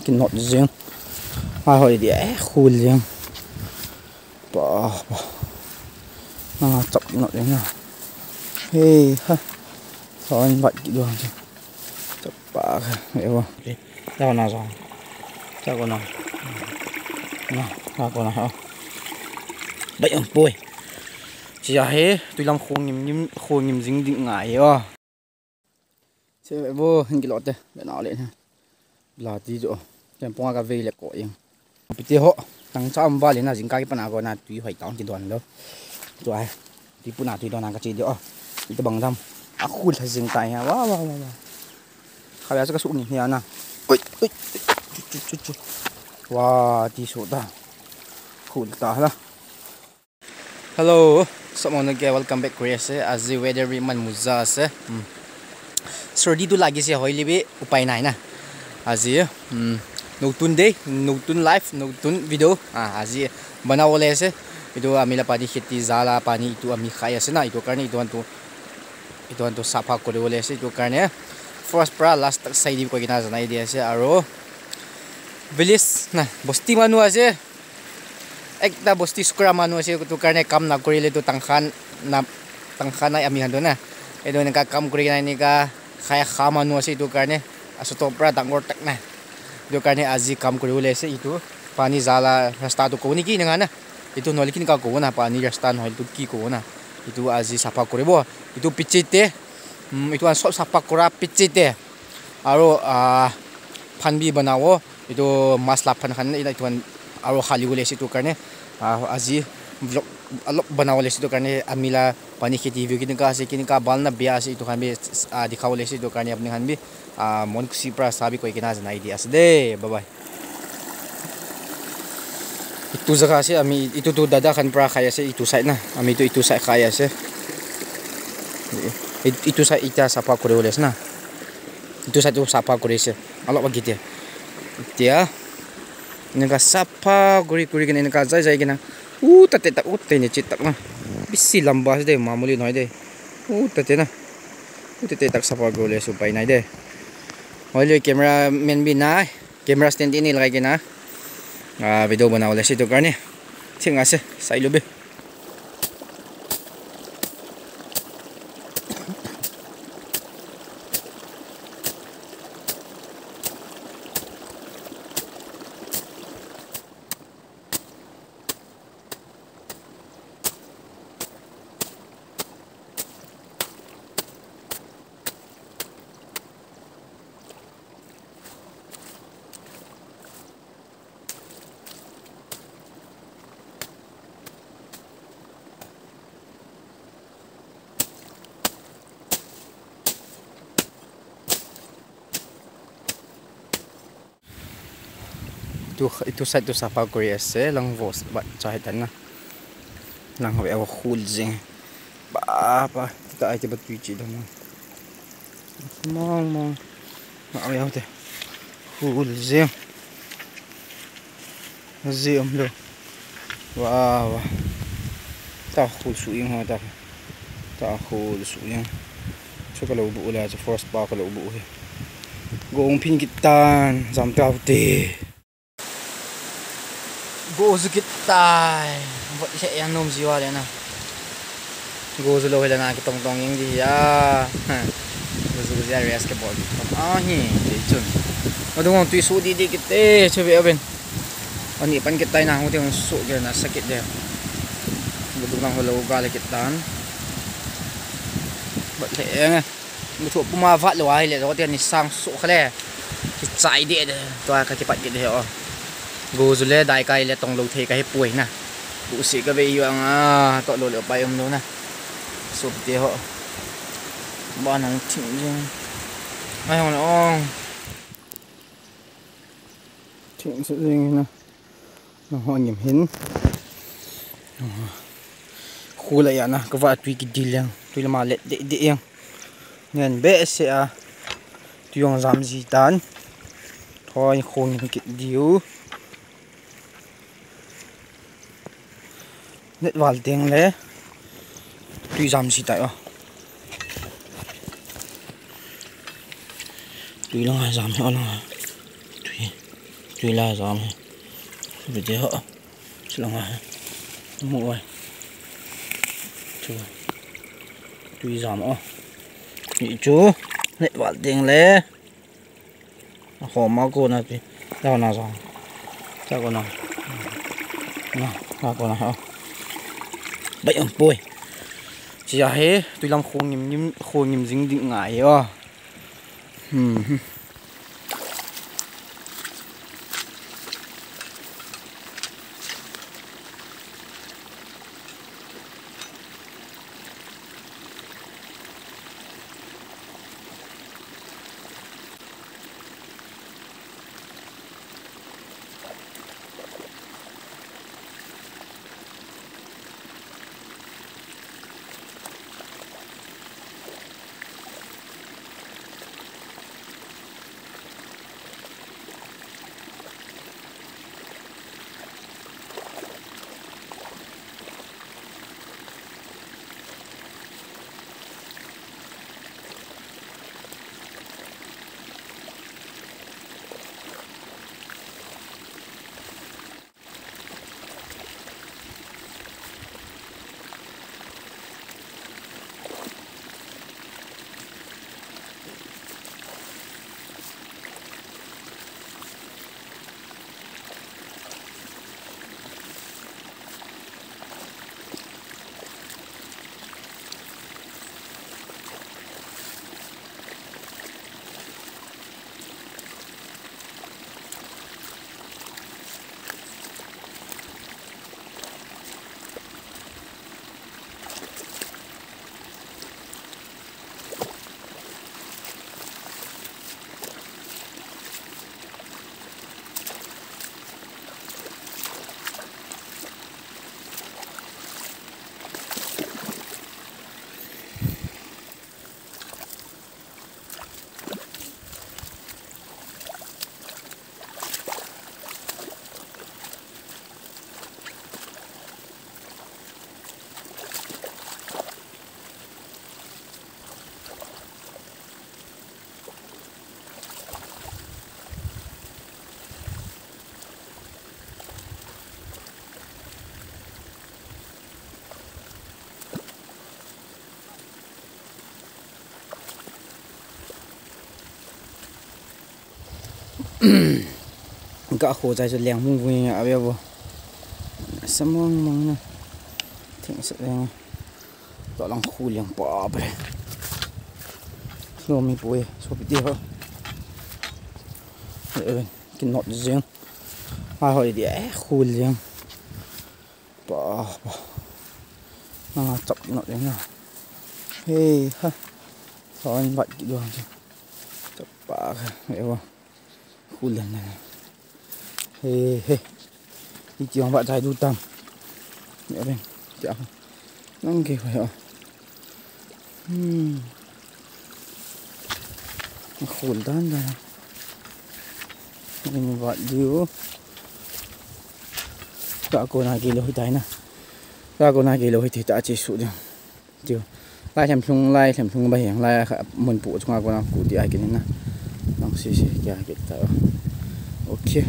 cái nốt riêng hai hồi đi khu riêng bỏ chọc nốt riêng nào hey ha thôi anh vậy đường chứ chọc bả hiểu không đâu nào rồi sao còn nào nào còn nào đấy ông bôi chỉ là hết tôi làm khôn nhím dính định ngại à sẽ phải vô hình cái lọt đây để nó lên ha là tí rồi em phong cà phê là cội em bị tiêu họ tăng cho ông vào lên là dính cái phần nào gọi là tùy hoài tao chỉ đoàn đâu rồi thì bữa nào tùy đoàn nào cái gì đó thì tôi bằng thăm khui là dính tay ha wow khai ra cái sụn này nha nào wow tí sụn ta khui ta ha hello someone again welcome back Chris as the weather man muza se sordi tu lagi sih hoi lebih upai nai na azi notun day notun live notun video azi bana oleh se itu amila pani kheti zala pani itu ami khaya se na itu karne itu antu safa kore oleh se itu karne first pra last tak sai di ko gina janai dia se aro village na bosti manu ase ekta bosti sukra manu ase itu karne kam na korile tu tangkhan ai ami hando na edo neka kam kori na ni ka khaya khama nu ase itu karne asoto pra dangor tak na itu karne azi kam kori ule ase itu pani zala rasta tu ko ni ki nga na itu nolikin ka ko na pani rasta no itu ki ko na itu azi safa koribo itu pichite itu an sop safa kora pichite aro phanbi banawo itu masla phan khan itu an aro khali ule ase itu karne azi vlog alok बनावले से तो करने अमिला पानी खेती व्यू किन का बाल ना बिया से तो खान भी दिखावले से तो करने अपने खान भी मन खुशी प्रा साबी कोई किना जना आइडिया से दे बाय बाय itu जगह से अमी itu तो दादा खान प्रा खाया से itu साइड ना अमी तो itu साइड खाया से itu साइड इटा साफा करे बोले ना itu साइड तो साफा करे से अलग बगी ते dia इनका साफा गुरी के इनका जाय के ना tate tak ni cetak na bisi lamba de mamuli noi de tate na tate tak sapa gole supai nai de hoile camera men bi na camera stand ini lagai na video बनाओ ले से तो करने ठीक है sai lobe itu side tu safa Korea se lang vos ba chai tan na lang hawe aw khul jing ba ta ai te bat pi chi dong mong ma aw yaw te khul jing zium lo wow ta khul su ing ha ta khul su ing so ka lo bu la cha first pa ka lo bu he gong pin kitan jam ta te gozo kita buat saya yang nom jiwa dia na gozo lo hela na kitong tong yang dia gozo dia res ke bol ni chun adung tu su di kita coba aben ani pan kita na ho teng su ge na sakit dia betul nang holo gale kitan buat saya mutu puma vat lo ai le ro dia ni sang su khale ki chai dia to ka ki pat ki de o gozo le dai kai le tong lo the ka he puai na bu si ka ve yang to lo pa yom lo na sup te ho ba nang thing jing ai hon ong thing su jing na nó ho nhim hin khu la ya na ka va tui ki dilang tui la ma le de yang ngen be se a tu yong zam ji tan thôi khôn ki diu net wal tiếng le tùy giảm gì tại tùy là giảm cho nó tùy tùy là gió mà bây giờ họ chỉ là ngoài mua rồi chú tùy gió mà nhị chú lại bảo tiền lẽ khổ máu cô này thì đâu nào gió sao con nào con nào hả bệnh ông bôi chỉ là hết tôi làm khô nhím dính định ngại à cả khổ dài cho leng mung vui à bây giờ sắm mong nè thỉnh sự leng tao đang khu leng bỏ vậy rồi mình bôi số bị tiêu cái nốt riêng hỏi để khu leng bỏ nó chọc nốt riêng nào hey ha thôi anh vậy cái đường chọc bỏ vậy không khu leng này he he đi chiều bạn trai đu tầm nhớ bên chạm năng kì phải không khổn tan ra mình vặn điếu cả cô này kì lôi tay nè cả cô này kì lôi thì đã chỉ sụt được chưa lai thèm thùng bay hàng lai mình phụ cho cô nào cụ thì ai cái này nè nó xí cái tao ok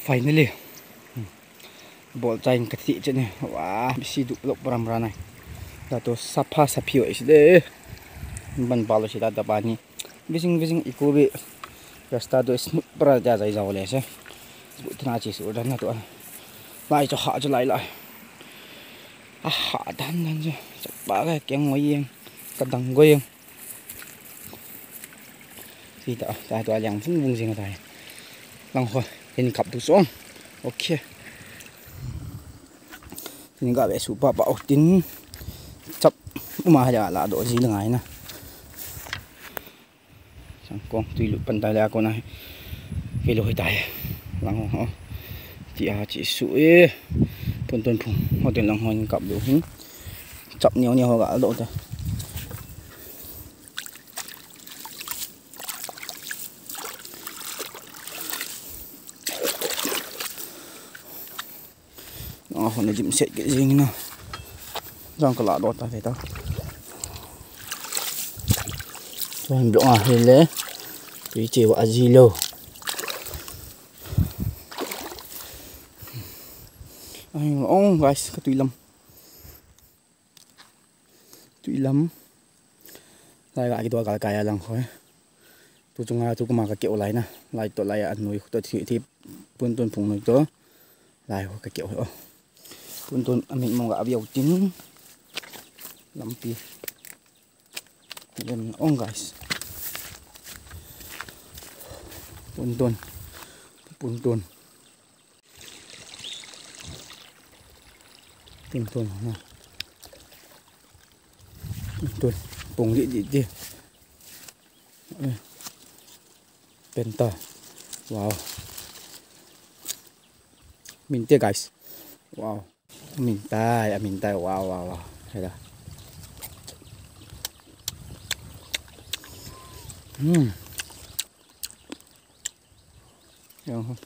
finally bol chain kati che ne wa bisi du lok pram này da to sapha saphi oi de ban balo si da bani vising iko be rasta do smooth pra ja jai jaw le se bu thna chi su dan na to lai cho ha cho lại a ha dan je ba cái keng ngoi yeng ka dang go yeng thì ta to yang phung bung jing tai lang ho in cặp tu xuống ok thì gặp bé super bảo tin chập mà là độ gì là ngày nè chẳng con tùy lụt bàn tay là con này cái lối tay lăng họ chỉ sủi tuần phùng họ tiền lăng hoành cặp đủ hứng chập nhiều họ gã độ thôi hôm nay chim sét cái gì nữa rong cả lạ đọt ta thấy tao rồi chỗ à hình lẽ cái chiều à gì lâu Ay oh guys cái tùy lắm lại cái tua cái lăng khỏi tu chung tu cũng mà cái kiểu lại nè lại tổ lại ăn nuôi tổ thì buôn tuần phùng nuôi tổ lại cái kiểu nữa buôn tuần mình mong gạo biểu chính lắm pi then on guys buôn tuần nè tuần phùng gì penta wow minta guys wow minta wow hay là được không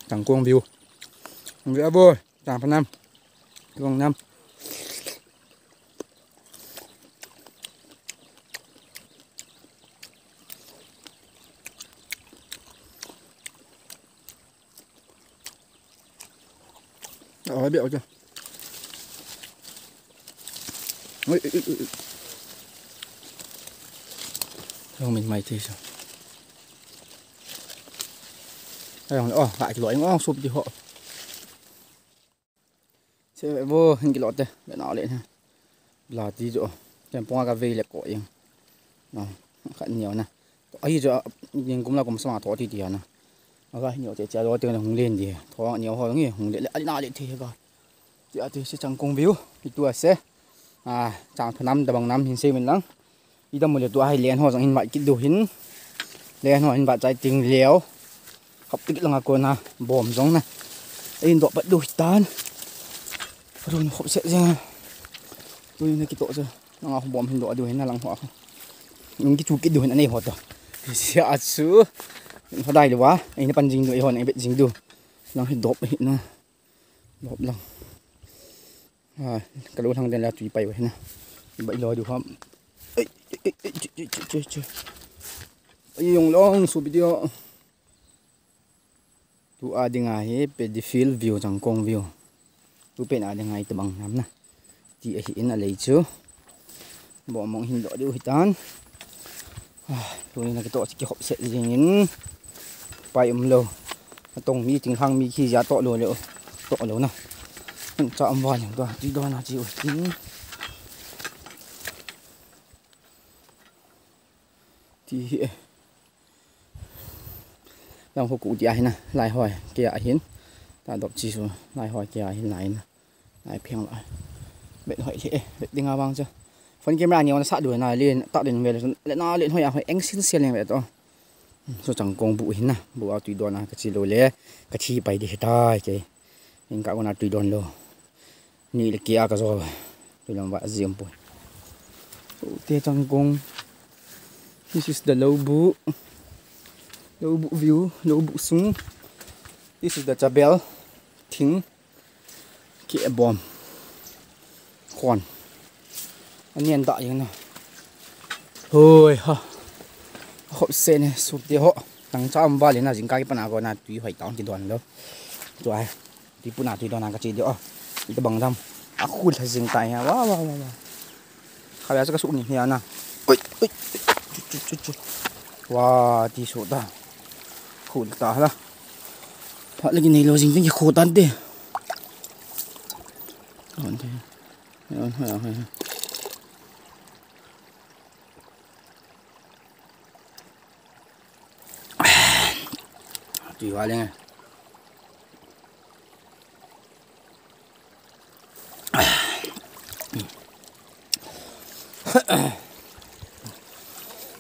Chẳng cuồng view view vui chẳng phần 5 cuồng 5 Đó biểu chưa không mình mày thì sao đây là lại cái lỗi ngon sụp thì họ sẽ vô hình cái lọt đây để nó lên ha là tí chỗ xem qua cà phê là cội nó khăn nhiều nè ấy giờ nhưng cũng là cũng sao thọ thì tiền nè rồi nhiều trẻ đó tiền là không lên gì thọ nhiều hơn nghe không lên lại nào lên thì rồi thì sẽ chẳng công view thì tua sẽ chẳng phần 5 bằng 5 hình xe mình lắm đi đâu một lượt tua hay liền họ rằng hình vậy cái đồ hình liền họ hình vậy trái tình liễu học tích là cô na bom giống này in độ vẫn đuổi tan rồi họ sẽ ra tôi này cái độ rồi nó không bom hình độ đuổi là lăng họ không những cái chú cái đuổi này họ rồi sẽ sữa họ đầy được quá anh nó bắn dính đuổi họ này bị dính được nó hình độ hiện nó đột lăng cái lỗ thằng đây là tùy bay vậy nè bị lòi được không dùng long số video tu ada ngai pe di field view jang kong view tu pe na ada ngai te bang nam na ti hi na lei chu bo mong hin do diu hitan tu ni na ke to ki hop se jing pai lo tong mi ting hang mi khi ja to lo na cha am wa yang to ti do na chi tin ti đang phục cụ chạy nè lại hỏi kia hiến ta đọc chỉ số lại hỏi kia hiến lại nè lại phiền lại bệnh hỏi thế bệnh đi ngang băng chưa phần camera nhiều nó sát đuổi này lên tạo đến về lại nó lên hỏi anh xin xe lên vậy đó số chẳng công vụ hiến nè bộ áo tùy đoàn cái chỉ lôi lẽ cái chi bay đi tai cái những cái con tùy đoàn luôn như là kia cái rồi tôi làm vậy gì bồi tia chẳng công this is the low boot low boot view low boot sung this is the Jabel thing kia bom khoan anh nhìn tại như nào thôi ha họ xe này sụp đi họ thằng cháu ông ba lên là dính cái nào gọi là tùy phải tao chỉ đoàn đâu rồi thì bữa nào tùy đoàn nào cái gì đó thì bằng răm khui là dính tay ha wow khai ra cái sụn này nè wow thì sụn ta khổ ta là họ lấy cái này lo dính cái khổ tan đi còn thế hay tùy vào lên này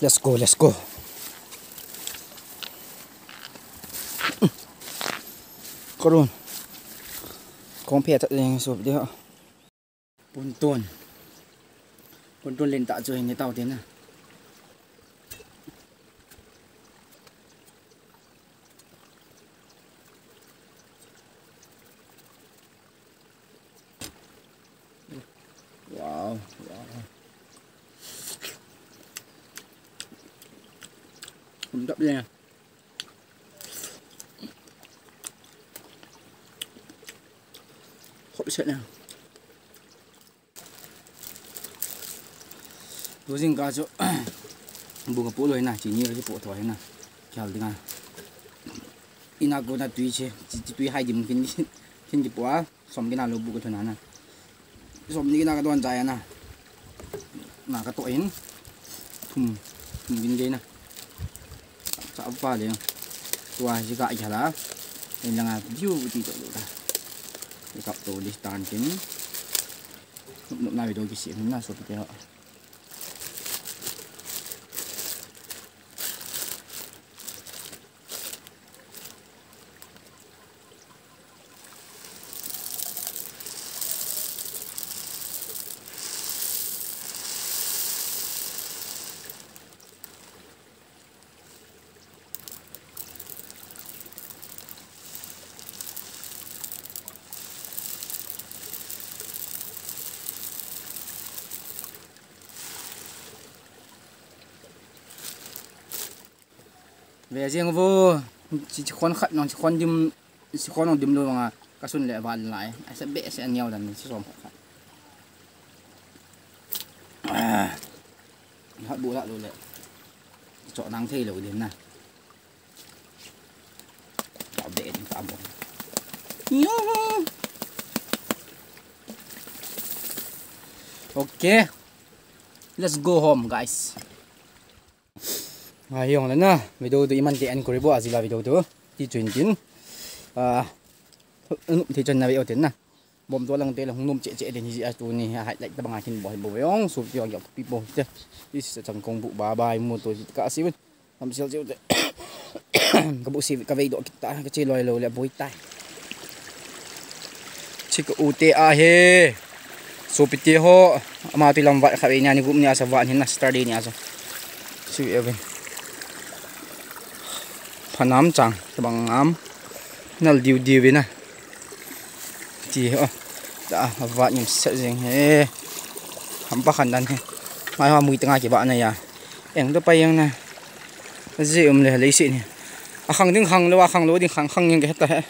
let's go có luôn con phe thật là sụp đi họ bốn tuần lên tạ chơi như tao thế này wow đậm lên hộp sợi nào tôi xin cả chỗ buông cái bộ lưới này chỉ như cái bộ thổi này chào tiếng à ina cô ta tùy chứ tùy hai điểm kinh kinh cái bộ xong cái nào lục bộ cái thằng này xong cái nào cái đoàn dài này mà cái tội hình thùng kinh đây này chảo pha đấy tua chỉ gãi chả lá nên là view thì chỗ đó cái cặp tổ đi tàn kính lúc này đôi cái xịn nó sụp cái họ về riêng vô chỉ con khát nó chỉ con đêm chỉ con nó đêm luôn mà cá xuân lại vặn lại sẽ bể sẽ nhiều lần sẽ xòm hot bù lại rồi lại chọn năng thi rồi đến này chọn bể thì tạm một ok let's go home guys hiểu rồi nè video tụi mình thì anh có bộ gì là video đó đi truyền tin thì chân là video tiến nè bom tôi lần tê là không nôm chạy đến gì tụi này hãy lại bằng hình bỏ bộ véo sụp vào dọc people chứ đi sẽ chẳng công vụ bà bài một tôi cả xíu làm sao chịu cái bộ xịt cái video kita cái chơi loài lầu là bôi tai chỉ có UTA he sụp tê ho mà tôi làm vậy khai nhà này cũng nhà sao vậy nên là start đi nhà sao xíu em Panam chang bằng am nal diu diu vậy nè thì đã vợ nhung sợ gì he hầm bắc hành đan he mai hoa mùi tengah cái bạn này à em đó bay yang nè gì lấy xịn khăng đứng khăng lúa khăng lúa đi khăng khăng những cái hết ta